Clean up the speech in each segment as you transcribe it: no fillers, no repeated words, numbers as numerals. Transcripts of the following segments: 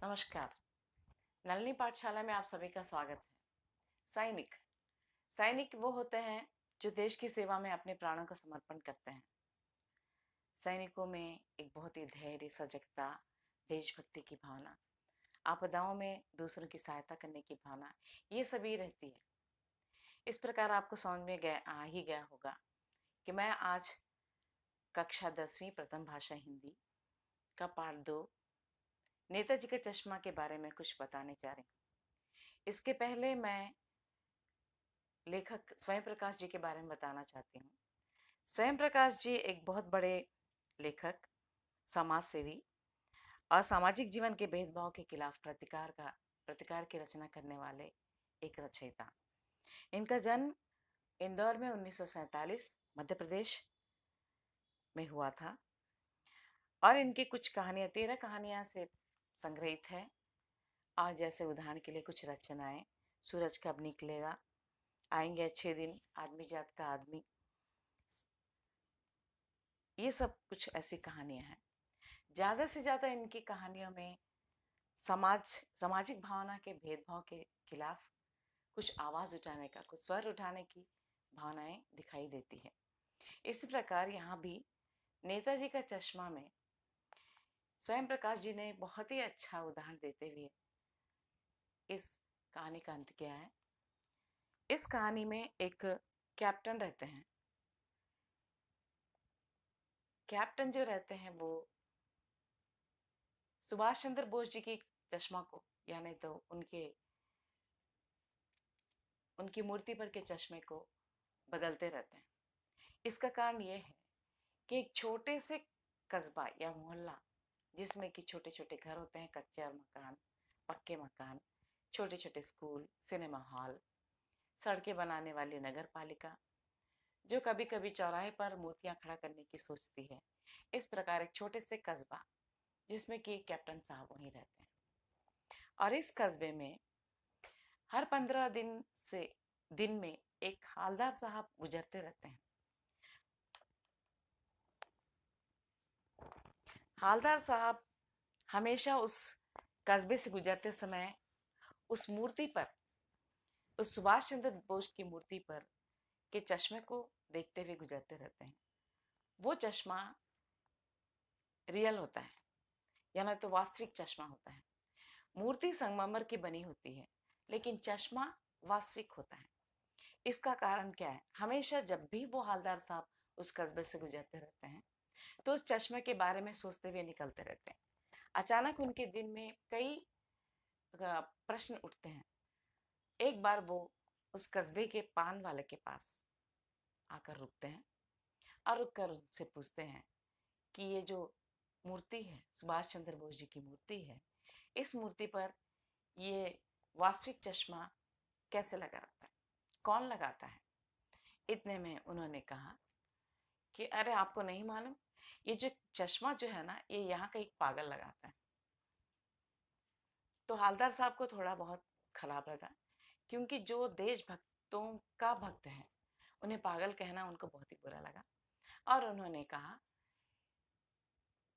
नमस्कार। नलनी पाठशाला में आप सभी का स्वागत है। सैनिक सैनिक वो होते हैं जो देश की सेवा में अपने प्राणों का समर्पण करते हैं। सैनिकों में एक बहुत ही धैर्य, सजगता, देशभक्ति की भावना, आपदाओं में दूसरों की सहायता करने की भावना, ये सभी रहती है। इस प्रकार आपको समझ में आ ही गया होगा कि मैं आज कक्षा 10वीं प्रथम भाषा हिंदी का पाठ 2 नेताजी का चश्मा के बारे में कुछ बताने जा रही हूँ। इसके पहले मैं लेखक स्वयं प्रकाश जी के बारे में बताना चाहती हूँ। स्वयं प्रकाश जी एक बहुत बड़े लेखक, समाज सेवी और सामाजिक जीवन के भेदभाव के खिलाफ प्रतिकार की रचना करने वाले एक रचयिता। इनका जन्म इंदौर में 1947 मध्य प्रदेश में हुआ था और इनकी कुछ कहानियाँ 13 कहानियाँ से संग्रहित है। और जैसे उदाहरण के लिए कुछ रचनाएं, सूरज कब निकलेगा, आएंगे अच्छे दिन, आदमी जात का आदमी, ये सब कुछ ऐसी कहानियां हैं। ज़्यादा से ज़्यादा इनकी कहानियों में सामाजिक भावना के भेदभाव के खिलाफ कुछ आवाज़ उठाने का, कुछ स्वर उठाने की भावनाएं दिखाई देती है। इसी प्रकार यहाँ भी नेताजी का चश्मा में स्वयं प्रकाश जी ने बहुत ही अच्छा उदाहरण देते हुए इस कहानी का अंत किया है। इस कहानी में एक कैप्टन रहते हैं। कैप्टन जो रहते हैं वो सुभाष चंद्र बोस जी की चश्मा को, यानी तो उनकी मूर्ति पर के चश्मे को बदलते रहते हैं। इसका कारण ये है कि एक छोटे से कस्बा या मोहल्ला जिसमें कि छोटे छोटे घर होते हैं, कच्चे और मकान, पक्के मकान, छोटे छोटे स्कूल, सिनेमा हॉल, सड़कें बनाने वाली नगर पालिका जो कभी कभी चौराहे पर मूर्तियां खड़ा करने की सोचती है। इस प्रकार एक छोटे से कस्बा जिसमें कि कैप्टन साहब वहीं रहते हैं और इस कस्बे में हर 15 दिन में एक हालदार साहब गुजरते रहते हैं। हालदार साहब हमेशा उस कस्बे से गुजरते समय उस मूर्ति पर, उस सुभाष चंद्र बोस की मूर्ति पर के चश्मे को देखते हुए गुजरते रहते हैं। वो चश्मा रियल होता है, यानी तो वास्तविक चश्मा होता है। मूर्ति संगमरमर की बनी होती है लेकिन चश्मा वास्तविक होता है। इसका कारण क्या है? हमेशा जब भी वो हालदार साहब उस कस्बे से गुजरते रहते हैं तो उस चश्मे के बारे में सोचते हुए निकलते रहते हैं। अचानक उनके दिन में कई प्रश्न उठते हैं। एक बार वो उस कस्बे के पान वाले के पास आकर रुकते हैं और रुककर उनसे पूछते हैं कि ये जो मूर्ति है, सुभाष चंद्र बोस जी की मूर्ति है, इस मूर्ति पर ये वास्तविक चश्मा कैसे लगा रहता है, कौन लगाता है? इतने में उन्होंने कहा कि अरे आपको नहीं मालूम, ये जो चश्मा जो है ना, ये यहाँ का एक पागल लगाता है। तो हालदार साहब को थोड़ा बहुत खराब लगा क्योंकि जो देशभक्तों का भक्त है उन्हें पागल कहना उनको बहुत ही बुरा लगा और उन्होंने कहा,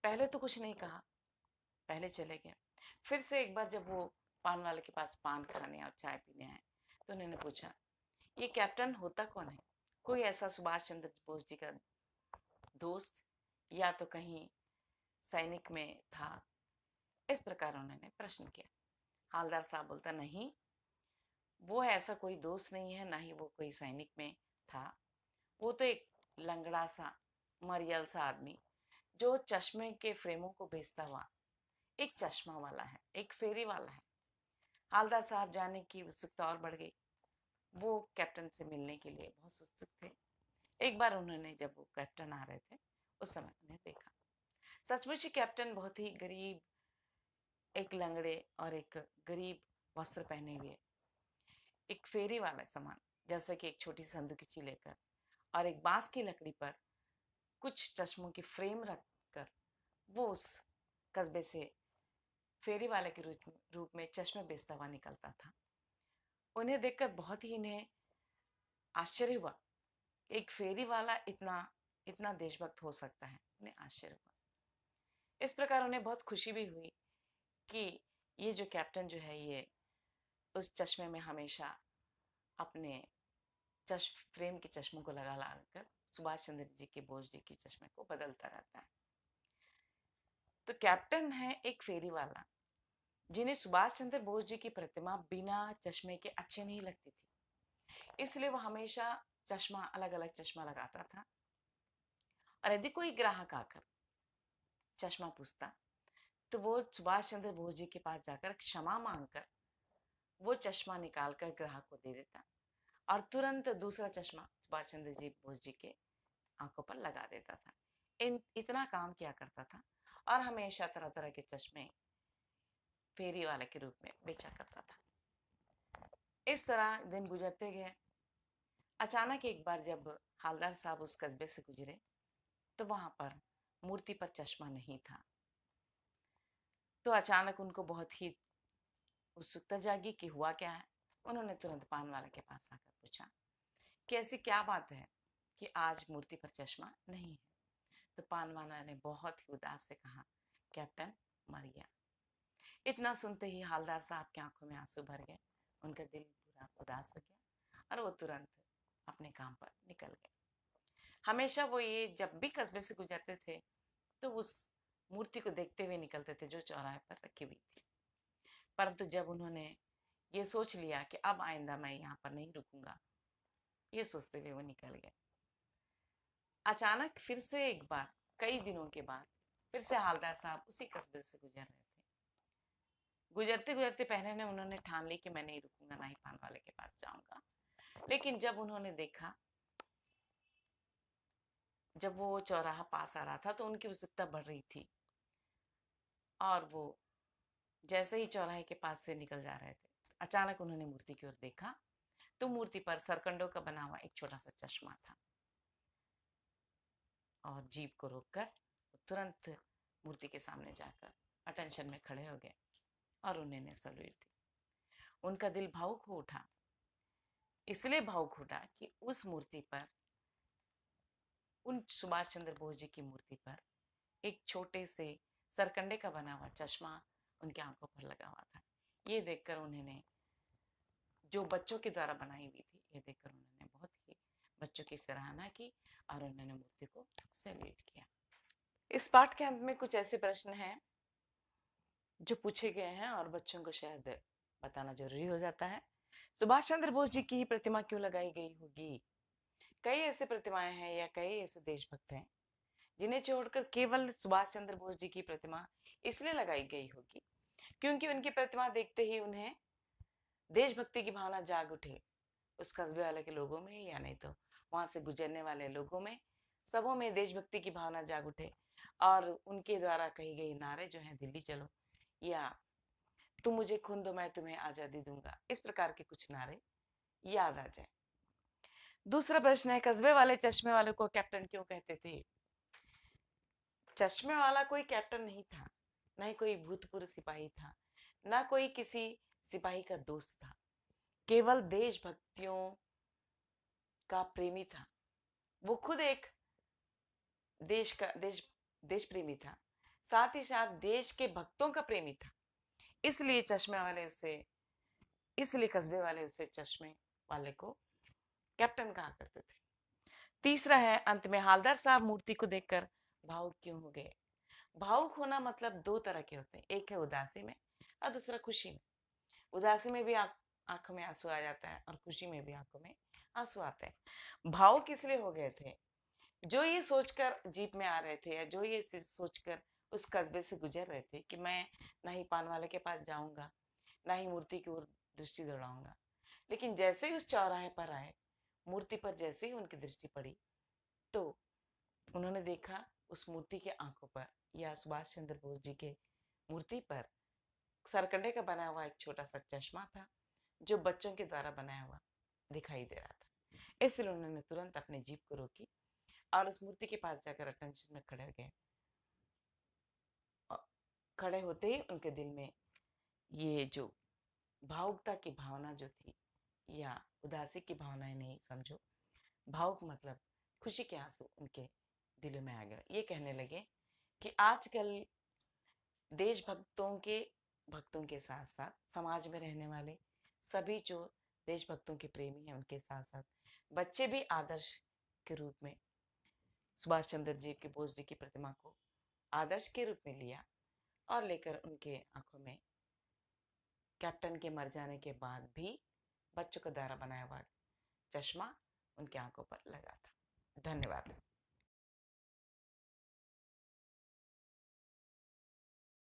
पहले तो कुछ नहीं कहा, पहले चले गए। फिर से एक बार जब वो पान वाले के पास पान खाने और चाय पीने आए तो उन्होंने पूछा, ये कैप्टन होता कौन है? कोई ऐसा सुभाष चंद्र बोस जी का दोस्त या तो कहीं सैनिक में था? इस प्रकार उन्होंने प्रश्न किया। हालदार साहब बोलता, नहीं, वो ऐसा कोई दोस्त नहीं है, ना ही वो कोई सैनिक में था। वो तो एक लंगड़ा सा, मरियल सा आदमी जो चश्मे के फ्रेमों को बेचता हुआ एक चश्मा वाला है, एक फेरी वाला है। हालदार साहब जाने की उत्सुकता और बढ़ गई। वो कैप्टन से मिलने के लिए बहुत उत्सुक थे। एक बार उन्होंने, जब वो कैप्टन आ रहे थे, उस समय उन्हें देखा। सचमुच ही कैप्टन बहुत ही गरीब, एक लंगड़े और एक गरीब वस्त्र पहने हुए, एक फेरी वाला सामान जैसे कि एक छोटी संदूकची लेकर और एक बांस की लकड़ी पर कुछ चश्मों की फ्रेम रख कर वो उस कस्बे से फेरी वाले के रूप में चश्मे बेचता हुआ निकलता था। उन्हें देखकर बहुत ही इन्हें आश्चर्य हुआ। एक फेरी वाला इतना इतना देशभक्त हो सकता है, उन्हें आश्चर्य हुआ। इस प्रकार उन्हें बहुत खुशी भी हुई कि ये जो कैप्टन जो है ये उस चश्मे में हमेशा अपने फ्रेम के चश्मों को लगा लगा कर सुभाष चंद्र जी के बोस जी के चश्मे को बदलता रहता है। तो कैप्टन है एक फेरी वाला जिन्हें सुभाष चंद्र बोस जी की प्रतिमा बिना चश्मे के अच्छे नहीं लगती थी, इसलिए वो हमेशा चश्मा अलग अलग चश्मा लगाता था। और यदि कोई ग्राहक आकर चश्मा पूछता तो वो सुभाष चंद्र बोस जी के पास जाकर क्षमा मांगकर वो चश्मा निकाल कर ग्राहक को दे देता और तुरंत दूसरा चश्मा सुभाष चंद्र जी बोस जी के आंखों पर लगा देता था। इतना काम किया करता था और हमेशा तरह तरह के चश्मे फेरी वाले के रूप में बेचा करता था। इस तरह दिन गुजरते गए। अचानक एक बार जब हालदार साहब उस कस्बे से गुजरे तो वहां पर मूर्ति पर चश्मा नहीं था। तो अचानक उनको बहुत ही उत्सुकता जागी कि हुआ क्या है। उन्होंने तुरंत पान वाले के पास आकर पूछा कि ऐसी क्या बात है कि आज मूर्ति पर चश्मा नहीं है। तो पान वाला ने बहुत ही उदास से कहा, कैप्टन मर गया। इतना सुनते ही हालदार साहब की आंखों में आंसू भर गए, उनका दिल पूरा उदास हो गया और वो तुरंत अपने काम पर निकल गए। हमेशा वो ये जब भी कस्बे से गुजरते थे तो उस मूर्ति को देखते हुए निकलते थे जो चौराहे पर रखी हुई थी। परंतु जब उन्होंने ये सोच लिया कि अब आइंदा मैं यहाँ पर नहीं रुकूंगा, ये सोचते हुए वो निकल गए। अचानक फिर से एक बार कई दिनों के बाद फिर से हालदार साहब उसी कस्बे से गुजर रहे थे। गुजरते गुजरते पहले ने उन्होंने ठान ली कि मैं नहीं रुकूंगा, ना ही पान वाले के पास जाऊंगा। लेकिन जब उन्होंने देखा, जब वो चौराहा पास आ रहा था तो उनकी उत्सुकता बढ़ रही थी और वो जैसे ही चौराहे के पास से निकल जा रहे थे, अचानक उन्होंने मूर्ति की ओर देखा तो मूर्ति पर सरकंडों का बना हुआ एक छोटा सा चश्मा था और जीप को रोककर तुरंत मूर्ति के सामने जाकर अटेंशन में खड़े हो गए और उन्होंने सल्यूट दी। उनका दिल भावुक हो उठा, इसलिए भावुक उठा कि उस मूर्ति पर, उन सुभाष चंद्र बोस जी की मूर्ति पर एक छोटे से सरकंडे का बना हुआ चश्मा उनकी आंखों पर लगा हुआ था। ये देखकर उन्होंने, जो बच्चों के द्वारा बनाई हुई थी, ये देखकर उन्होंने बहुत ही बच्चों की सराहना की और उन्होंने मूर्ति को सैल्यूट किया। इस पाठ के अंत में कुछ ऐसे प्रश्न हैं जो पूछे गए हैं और बच्चों को शायद बताना जरूरी हो जाता है। सुभाष चंद्र बोस जी की ही प्रतिमा क्यों लगाई गई होगी? कई ऐसे प्रतिमाएं हैं या कई ऐसे देशभक्त हैं जिन्हें छोड़कर केवल सुभाष चंद्र बोस जी की प्रतिमा इसलिए लगाई गई होगी क्योंकि उनकी प्रतिमा देखते ही उन्हें देशभक्ति की भावना जाग उठे, उस कस्बे वाले के लोगों में या नहीं तो वहां से गुजरने वाले लोगों में, सबों में देशभक्ति की भावना जाग उठे और उनके द्वारा कही गई नारे जो हैं, दिल्ली चलो या तुम मुझे खून दो मैं तुम्हें आजादी दूंगा, इस प्रकार के कुछ नारे याद आ जाए। दूसरा प्रश्न है, कस्बे वाले चश्मे वाले को कैप्टन क्यों कहते थे? चश्मे वाला कोई कैप्टन नहीं था, ना ही कोई भूतपूर्व सिपाही था, ना कोई किसी सिपाही का दोस्त था, केवल देशभक्तियों का प्रेमी था। वो खुद एक देश प्रेमी था, साथ ही साथ देश के भक्तों का प्रेमी था। इसलिए इसलिए कस्बे वाले उसे चश्मे वाले को कैप्टन कहा करते थे। तीसरा है, अंत में हालदार साहब मूर्ति को देखकर भावुक क्यों हो गए? भावुक होना मतलब दो तरह के होते हैं, एक है उदासी में और दूसरा खुशी में। उदासी में भी आंखों में आंसू आ जाता है और खुशी में भी आंखों में आंसू आते हैं। भावुक इसलिए हो गए थे, जो ये सोचकर जीप में आ रहे थे या जो ये सोचकर उस कस्बे से गुजर रहे थे कि मैं ना ही पान वाले के पास जाऊंगा, ना ही मूर्ति की ओर दृष्टि दौड़ाऊंगा। लेकिन जैसे ही उस चौराहे पर आए, मूर्ति पर जैसे ही उनकी दृष्टि पड़ी तो उन्होंने देखा उस मूर्ति के आंखों पर या सुभाष चंद्र बोस जी के मूर्ति पर सरकंडे का बना हुआ एक छोटा सा चश्मा था जो बच्चों के द्वारा बनाया हुआ दिखाई दे रहा था। इसलिए उन्होंने तुरंत अपनी जीप को रोकी और उस मूर्ति के पास जाकर अटेंशन में खड़े हो गए। खड़े होते ही उनके दिल में ये जो भावुकता की भावना जो थी, या उदासी की भावनाएं नहीं समझो, भावुक मतलब खुशी के आंसू उनके दिलों में आ गए। ये कहने लगे कि आजकल देशभक्तों के भक्तों के साथ साथ समाज में रहने वाले सभी जो देशभक्तों के प्रेमी हैं उनके साथ साथ बच्चे भी आदर्श के रूप में सुभाष चंद्र जी की बोस जी की प्रतिमा को आदर्श के रूप में लिया और लेकर उनके आंखों में कैप्टन के मर जाने के बाद भी बच्चों के द्वारा बनाया हुआ चश्मा उनकी आंखों पर लगा था। धन्यवाद।